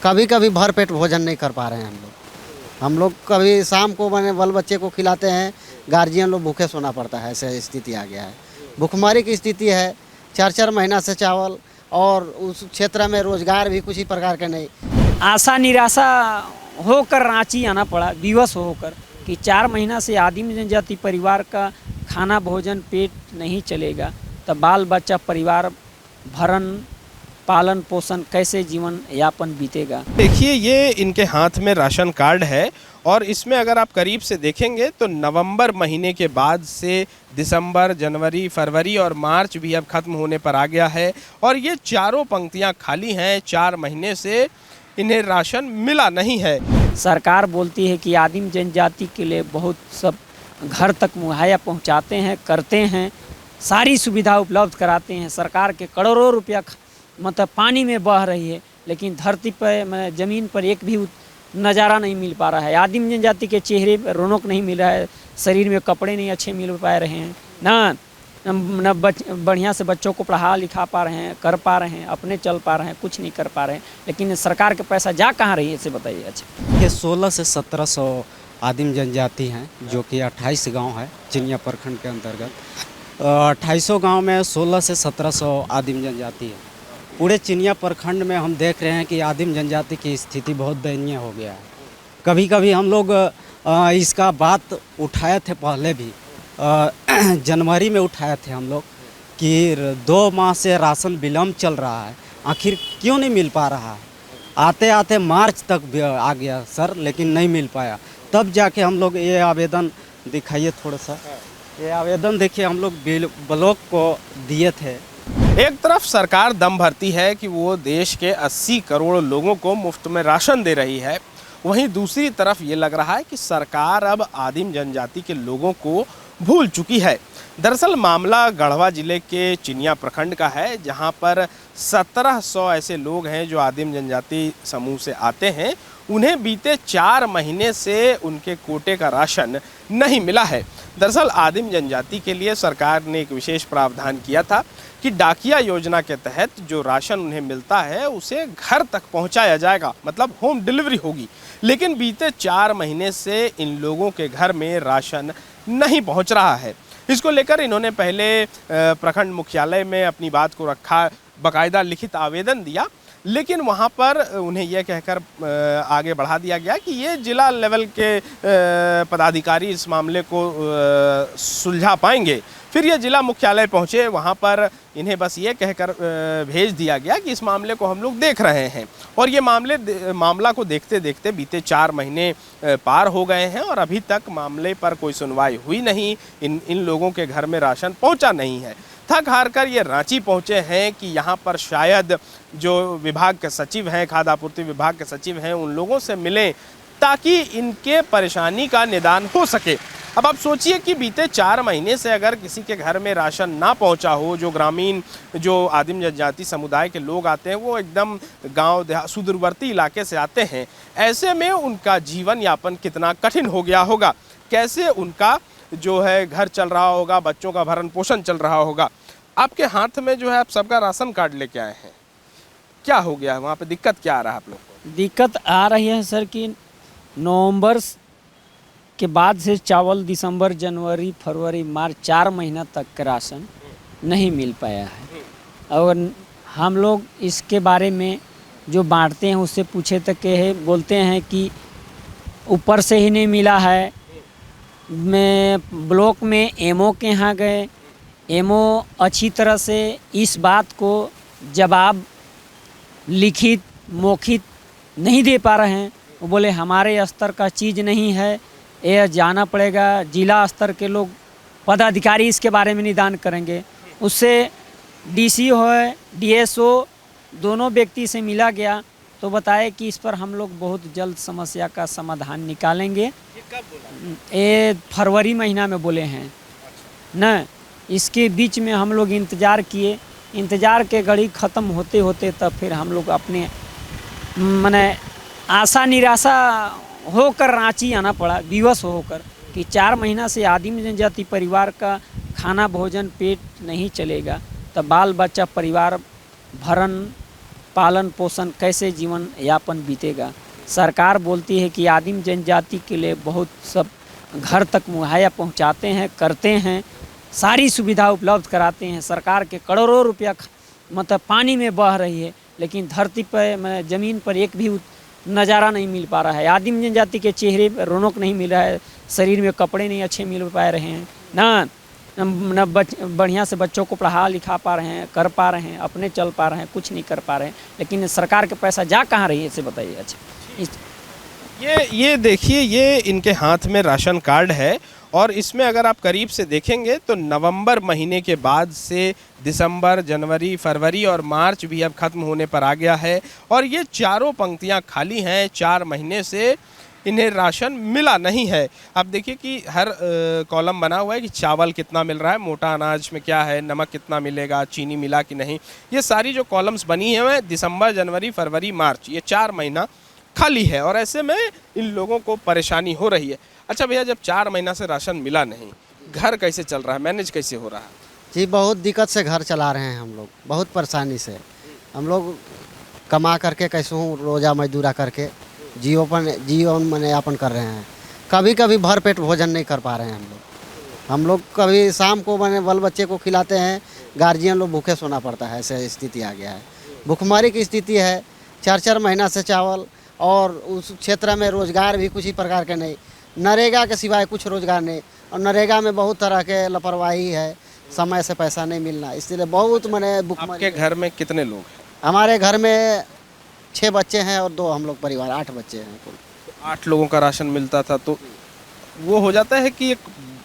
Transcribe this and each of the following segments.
कभी कभी भरपेट भोजन नहीं कर पा रहे हैं हम लोग कभी शाम को मैंने बल बच्चे को खिलाते हैं, गार्जियन लोग भूखे सोना पड़ता है। ऐसे स्थिति आ गया है, भुखमरी की स्थिति है। 4-4 महीना से चावल और उस क्षेत्र में रोजगार भी कुछ ही प्रकार के नहीं। आशा निराशा होकर रांची आना पड़ा, विवश होकर कि 4 महीना से आदिम जनजाति परिवार का खाना भोजन पेट नहीं चलेगा, तब बाल बच्चा परिवार भरण पालन पोषण कैसे जीवन यापन बीतेगा। देखिए, ये इनके हाथ में राशन कार्ड है और इसमें अगर आप करीब से देखेंगे तो नवंबर महीने के बाद से दिसंबर, जनवरी, फरवरी और मार्च भी अब खत्म होने पर आ गया है और ये चारों पंक्तियां खाली हैं। 4 महीने से इन्हें राशन मिला नहीं है। सरकार बोलती है कि आदिम जनजाति के लिए बहुत सब घर तक मुहैया पहुंचाते हैं, करते हैं, सारी सुविधा उपलब्ध कराते हैं। सरकार के करोड़ों रुपया मतलब पानी में बह रही है, लेकिन धरती पर ज़मीन पर एक भी नज़ारा नहीं मिल पा रहा है। आदिम जनजाति के चेहरे पर रौनक नहीं मिल रहा है, शरीर में कपड़े नहीं अच्छे मिल पा रहे हैं, न बढ़िया से बच्चों को पढ़ा लिखा पा रहे हैं, कर पा रहे हैं, अपने चल पा रहे हैं, कुछ नहीं कर पा रहे हैं। लेकिन सरकार के पैसा जा कहाँ रही है, इसे बताइए। अच्छा, ये 16 से 1700 आदिम जनजाति हैं, जो कि 28 गांव है चिनिया प्रखंड के अंतर्गत। 2800 गांव में 16 से 1700 आदिम जनजाति है। पूरे चिनिया प्रखंड में हम देख रहे हैं कि आदिम जनजाति की स्थिति बहुत दयनीय हो गया है। कभी कभी हम लोग इसका बात उठाए थे, पहले भी जनवरी में उठाए थे हम लोग कि 2 माह से राशन विलम्ब चल रहा है, आखिर क्यों नहीं मिल पा रहा है। आते आते मार्च तक आ गया सर, लेकिन नहीं मिल पाया। तब जाके हम लोग ये आवेदन दिखाइए थोड़ा सा, ये आवेदन देखिए, हम लोग ब्लॉक को दिए थे। एक तरफ सरकार दम भरती है कि वो देश के 80 करोड़ लोगों को मुफ्त में राशन दे रही है, वहीं दूसरी तरफ ये लग रहा है कि सरकार अब आदिम जनजाति के लोगों को भूल चुकी है। दरअसल मामला गढ़वा जिले के चिनिया प्रखंड का है, जहां पर 1700 ऐसे लोग हैं जो आदिम जनजाति समूह से आते हैं। उन्हें बीते 4 महीने से उनके कोटे का राशन नहीं मिला है। दरअसल आदिम जनजाति के लिए सरकार ने एक विशेष प्रावधान किया था कि डाकिया योजना के तहत जो राशन उन्हें मिलता है उसे घर तक पहुंचाया जाएगा, मतलब होम डिलीवरी होगी। लेकिन बीते 4 महीने से इन लोगों के घर में राशन नहीं पहुंच रहा है। इसको लेकर इन्होंने पहले प्रखंड मुख्यालय में अपनी बात को रखा, बाकायदा लिखित आवेदन दिया, लेकिन वहाँ पर उन्हें यह कहकर आगे बढ़ा दिया गया कि ये जिला लेवल के पदाधिकारी इस मामले को सुलझा पाएंगे। फिर ये जिला मुख्यालय पहुँचे, वहाँ पर इन्हें बस ये कहकर भेज दिया गया कि इस मामले को हम लोग देख रहे हैं। और ये मामला को देखते देखते बीते 4 महीने पार हो गए हैं और अभी तक मामले पर कोई सुनवाई हुई नहीं। इन लोगों के घर में राशन पहुँचा नहीं है। थक हार कर ये रांची पहुँचे हैं कि यहाँ पर शायद जो विभाग के सचिव हैं, खाद्य आपूर्ति विभाग के सचिव हैं, उन लोगों से मिलें ताकि इनके परेशानी का निदान हो सके। अब आप सोचिए कि बीते 4 महीने से अगर किसी के घर में राशन ना पहुंचा हो, जो ग्रामीण जो आदिम जनजाति समुदाय के लोग आते हैं वो एकदम गांव देहात सुदूरवर्ती इलाके से आते हैं, ऐसे में उनका जीवन यापन कितना कठिन हो गया होगा, कैसे उनका जो है घर चल रहा होगा, बच्चों का भरण पोषण चल रहा होगा। आपके हाथ में जो है आप सबका राशन कार्ड लेके आए हैं, क्या हो गया है वहाँ पे, दिक्कत क्या आ रहा है आप लोग को? दिक्कत आ रही है सर कि नवंबर के बाद से चावल दिसंबर, जनवरी, फरवरी, मार्च 4 महीना तक का राशन नहीं मिल पाया है। और हम लोग इसके बारे में जो बांटते हैं उससे पूछे तक के बोलते हैं कि ऊपर से ही नहीं मिला है। मैं ब्लॉक में एमओ के यहाँ गए, एमओ अच्छी तरह से इस बात को जवाब लिखित मौखित नहीं दे पा रहे हैं। वो बोले हमारे स्तर का चीज़ नहीं है, यह जाना पड़ेगा, जिला स्तर के लोग पदाधिकारी इसके बारे में निदान करेंगे। उससे डीसी हो डीएसओ दोनों व्यक्ति से मिला गया तो बताए कि इस पर हम लोग बहुत जल्द समस्या का समाधान निकालेंगे। ये कब बोला? ये फरवरी महीना में बोले हैं न। इसके बीच में हम लोग इंतज़ार किए, इंतज़ार के घड़ी ख़त्म होते होते तब फिर हम लोग अपने माने आशा निराशा होकर रांची आना पड़ा, विवश होकर कि 4 महीना से आदिम जनजाति परिवार का खाना भोजन पेट नहीं चलेगा, तब बाल बच्चा परिवार भरण पालन पोषण कैसे जीवन यापन बीतेगा। सरकार बोलती है कि आदिम जनजाति के लिए बहुत सब घर तक मुहैया पहुंचाते हैं, करते हैं, सारी सुविधा उपलब्ध कराते हैं। सरकार के करोड़ों रुपया मतलब पानी में बह रही है, लेकिन धरती पर ज़मीन पर एक भी नज़ारा नहीं मिल पा रहा है। आदिम जनजाति के चेहरे पर रौनक नहीं मिल रहा है, शरीर में कपड़े नहीं अच्छे मिल पा रहे हैं, न बढ़िया से बच्चों को पढ़ा लिखा पा रहे हैं, कर पा रहे हैं, अपने चल पा रहे हैं, कुछ नहीं कर पा रहे हैं। लेकिन सरकार के पैसा जा कहाँ रही है इसे बताइए। अच्छा, ये देखिए, ये इनके हाथ में राशन कार्ड है और इसमें अगर आप करीब से देखेंगे तो नवंबर महीने के बाद से दिसंबर, जनवरी, फरवरी और मार्च भी अब ख़त्म होने पर आ गया है और ये चारों पंक्तियां खाली हैं। 4 महीने से इन्हें राशन मिला नहीं है। अब देखिए कि हर कॉलम बना हुआ है कि चावल कितना मिल रहा है, मोटा अनाज में क्या है, नमक कितना मिलेगा, चीनी मिला कि नहीं। ये सारी जो कॉलम्स बनी हैं दिसंबर, जनवरी, फरवरी, मार्च, ये 4 महीना खाली है और ऐसे में इन लोगों को परेशानी हो रही है। अच्छा भैया, जब 4 महीना से राशन मिला नहीं, घर कैसे चल रहा है, मैनेज कैसे हो रहा है? जी बहुत दिक्कत से घर चला रहे हैं हम लोग, बहुत परेशानी से। हम लोग कमा करके कैसे रोज़ा मजदूरा करके जीवन मैंने यापन कर रहे हैं। कभी कभी भर पेट भोजन नहीं कर पा रहे हैं हम लोग कभी शाम को मैंने बल बच्चे को खिलाते हैं, गार्जियन लोग भूखे सोना पड़ता है, ऐसे स्थिति आ गया है। भुखमरी की स्थिति है। 4 महीना से चावल और उस क्षेत्र में रोज़गार भी कुछ ही प्रकार के नहीं, नरेगा के सिवाय कुछ रोज़गार नहीं। और नरेगा में बहुत तरह के लापरवाही है, समय से पैसा नहीं मिलना, इसलिए बहुत मैंने भुखमरी। आपके घर में कितने लोग हैं? हमारे घर में 6 बच्चे हैं और 2 हम लोग परिवार, 8 बच्चे हैं कुल। 8 लोगों का राशन मिलता था तो वो हो जाता है कि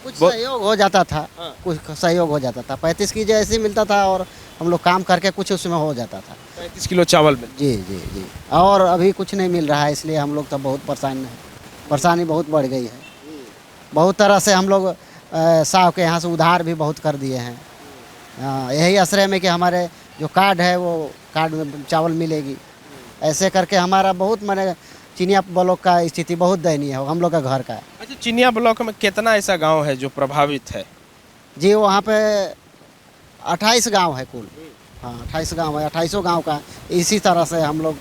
कुछ सहयोग हो जाता था, कुछ सहयोग हो जाता था। 35 की जैसे मिलता था और हम लोग काम करके कुछ उसमें हो जाता था। 35 किलो चावल में? जी जी जी। और अभी कुछ नहीं मिल रहा है, इसलिए हम लोग तो बहुत परेशान हैं। परेशानी बहुत बढ़ गई है। बहुत तरह से हम लोग साहब के यहाँ से उधार भी बहुत कर दिए हैं। यही आश्रय में कि हमारे जो कार्ड है वो कार्ड में चावल मिलेगी, ऐसे करके हमारा बहुत मैंने चिनिया ब्लॉक का स्थिति बहुत दयनीय है हम लोग का घर का। अच्छा, चिनिया ब्लॉक में कितना ऐसा गांव है जो प्रभावित है? जी वहाँ पे 28 गांव है कुल। हाँ 28 गांव है, 28 गांव का इसी तरह से हम लोग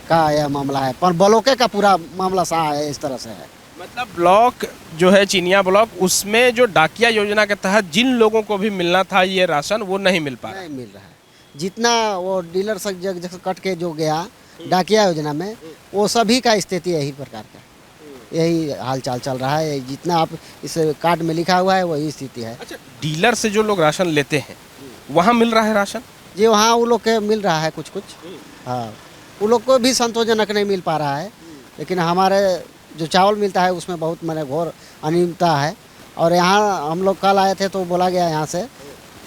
का यह मामला है। पर ब्लॉके का पूरा मामला सा है, इस तरह से है। मतलब ब्लॉक जो है चिनिया ब्लॉक, उसमें जो डाकिया योजना के तहत जिन लोगों को भी मिलना था ये राशन, वो नहीं मिल पा रहा। नहीं मिल रहा है। जितना वो डीलर से जैसे कट के जो गया डाकिया योजना में, वो सभी का स्थिति यही प्रकार का, यही हाल चाल चल रहा है। जितना आप इस कार्ड में लिखा हुआ है वही स्थिति है। अच्छा, डीलर से जो लोग राशन लेते हैं वहाँ मिल रहा है राशन? जी वहाँ वो लोग के मिल रहा है कुछ कुछ। हाँ वो लोग को भी संतोषजनक नहीं मिल पा रहा है, लेकिन हमारे जो चावल मिलता है उसमें बहुत मैंने घोर अनियमितता है। और यहाँ हम लोग कल आए थे तो बोला गया यहाँ से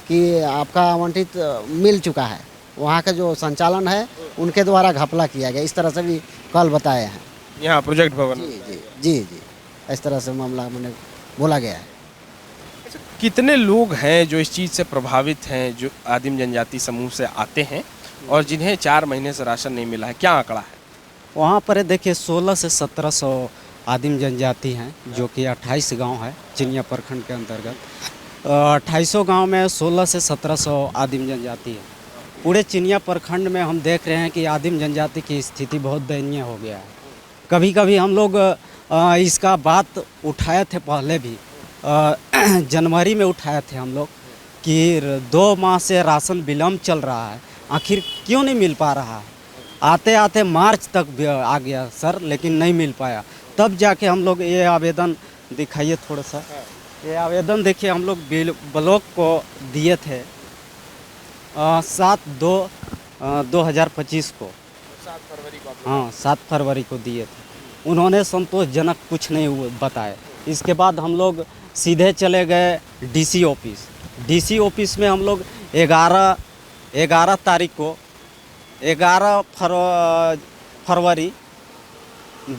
कि आपका आवंटित मिल चुका है, वहाँ का जो संचालन है उनके द्वारा घपला किया गया, इस तरह से भी कल बताए हैं यहाँ प्रोजेक्ट भवन। जी जी जी जी, इस तरह से मामला मैंने बोला गया है। कितने लोग हैं जो इस चीज़ से प्रभावित हैं, जो आदिम जनजाति समूह से आते हैं और जिन्हें 4 महीने से राशन नहीं मिला है, क्या आंकड़ा है? वहाँ पर देखिए 16 से 1700 आदिम जनजाति हैं, जो कि 28 गांव है चिनिया प्रखंड के अंतर्गत। 2800 गांव में 16 से 1700 आदिम जनजाति है। पूरे चिनिया प्रखंड में हम देख रहे हैं कि आदिम जनजाति की स्थिति बहुत दयनीय हो गया है। कभी कभी हम लोग इसका बात उठाए थे, पहले भी जनवरी में उठाए थे हम लोग कि 2 माह से राशन विलम्ब चल रहा है, आखिर क्यों नहीं मिल पा रहा है। आते आते मार्च तक आ गया सर, लेकिन नहीं मिल पाया। तब जाके हम लोग ये आवेदन दिखाइए थोड़ा सा, ये आवेदन देखिए हम लोग ब्लॉक को दिए थे 7/2/2025 को। 7 फरवरी को? हाँ 7 फरवरी को दिए थे। उन्होंने संतोषजनक कुछ नहीं बताए। इसके बाद हम लोग सीधे चले गए डीसी ऑफिस। डीसी ऑफिस में हम लोग 11 तारीख को 11 फरवरी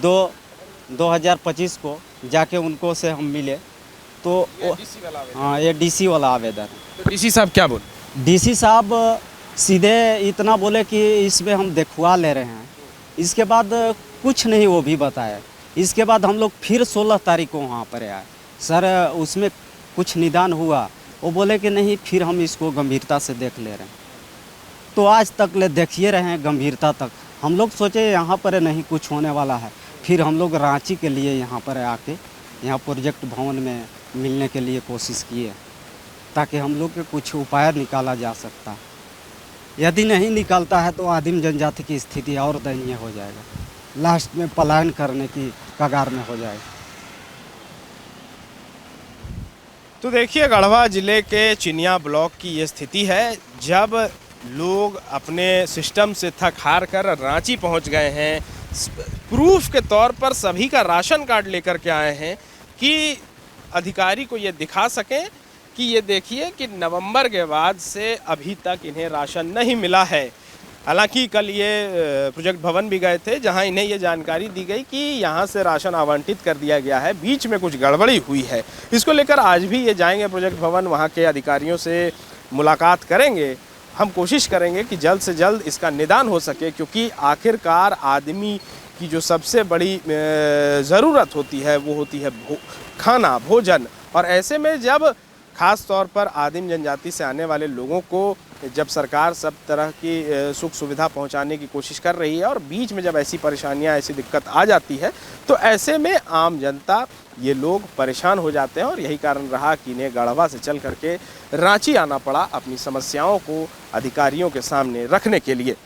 2025 को जाके उनको से हम मिले तो हाँ ये डीसी वाला आवेदन। तो डीसी साहब क्या बोले? डीसी साहब सीधे इतना बोले कि इसमें हम दिखवा ले रहे हैं। इसके बाद कुछ नहीं वो भी बताया। इसके बाद हम लोग फिर 16 तारीख को वहाँ पर आए। सर उसमें कुछ निदान हुआ? वो बोले कि नहीं, फिर हम इसको गंभीरता से देख ले रहे हैं। तो आज तक ले देखिए रहे हैं गंभीरता तक। हम लोग सोचे यहाँ पर नहीं कुछ होने वाला है, फिर हम लोग रांची के लिए यहाँ पर आके यहाँ प्रोजेक्ट भवन में मिलने के लिए कोशिश किए ताकि हम लोग के कुछ उपाय निकाला जा सकता। यदि नहीं निकलता है तो आदिम जनजाति की स्थिति और दयनीय हो जाएगा, लास्ट में पलायन करने की कगार में हो जाएगा। तो देखिए, गढ़वा जिले के चिनिया ब्लॉक की ये स्थिति है। जब लोग अपने सिस्टम से थक हार कर रांची पहुंच गए हैं, प्रूफ के तौर पर सभी का राशन कार्ड लेकर के आए हैं कि अधिकारी को ये दिखा सकें कि ये देखिए कि नवंबर के बाद से अभी तक इन्हें राशन नहीं मिला है। हालांकि कल ये प्रोजेक्ट भवन भी गए थे, जहां इन्हें ये जानकारी दी गई कि यहां से राशन आवंटित कर दिया गया है, बीच में कुछ गड़बड़ी हुई है। इसको लेकर आज भी ये जाएंगे प्रोजेक्ट भवन, वहां के अधिकारियों से मुलाकात करेंगे। हम कोशिश करेंगे कि जल्द से जल्द इसका निदान हो सके, क्योंकि आखिरकार आदमी की जो सबसे बड़ी ज़रूरत होती है वो होती है खाना, भोजन। और ऐसे में जब ख़ास तौर पर आदिम जनजाति से आने वाले लोगों को जब सरकार सब तरह की सुख सुविधा पहुंचाने की कोशिश कर रही है और बीच में जब ऐसी परेशानियां, ऐसी दिक्कत आ जाती है, तो ऐसे में आम जनता, ये लोग परेशान हो जाते हैं। और यही कारण रहा कि इन्हें गढ़वा से चल करके रांची आना पड़ा अपनी समस्याओं को अधिकारियों के सामने रखने के लिए।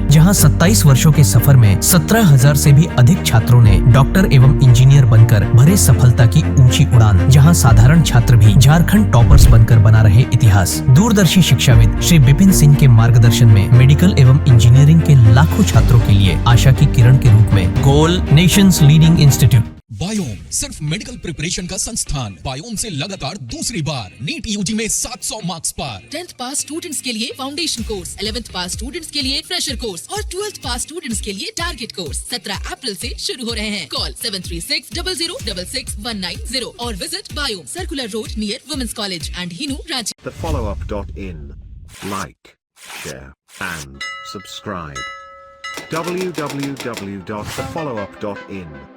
जहां 27 वर्षों के सफर में 17,000 से भी अधिक छात्रों ने डॉक्टर एवं इंजीनियर बनकर भरे सफलता की ऊंची उड़ान। जहां साधारण छात्र भी झारखंड टॉपर्स बनकर बना रहे इतिहास। दूरदर्शी शिक्षाविद श्री विपिन सिंह के मार्गदर्शन में मेडिकल एवं इंजीनियरिंग के लाखों छात्रों के लिए आशा की किरण के रूप में गोल नेशंस लीडिंग इंस्टीट्यूट। बायोम सिर्फ मेडिकल प्रिपरेशन का संस्थान। बायोम से लगातार दूसरी बार नीट यूजी में 700 मार्क्स पार। 10th पास स्टूडेंट्स के लिए फाउंडेशन कोर्स, 11th पास स्टूडेंट्स के लिए फ्रेशर कोर्स और 12th पास स्टूडेंट्स के लिए टारगेट कोर्स 17 अप्रैल से शुरू हो रहे हैं। कॉल 7360066190 और visit Biome, circular road near women's college and Hinoo, Ranchi. thefollowup.in. Like, share and subscribe. www.thefollowup.in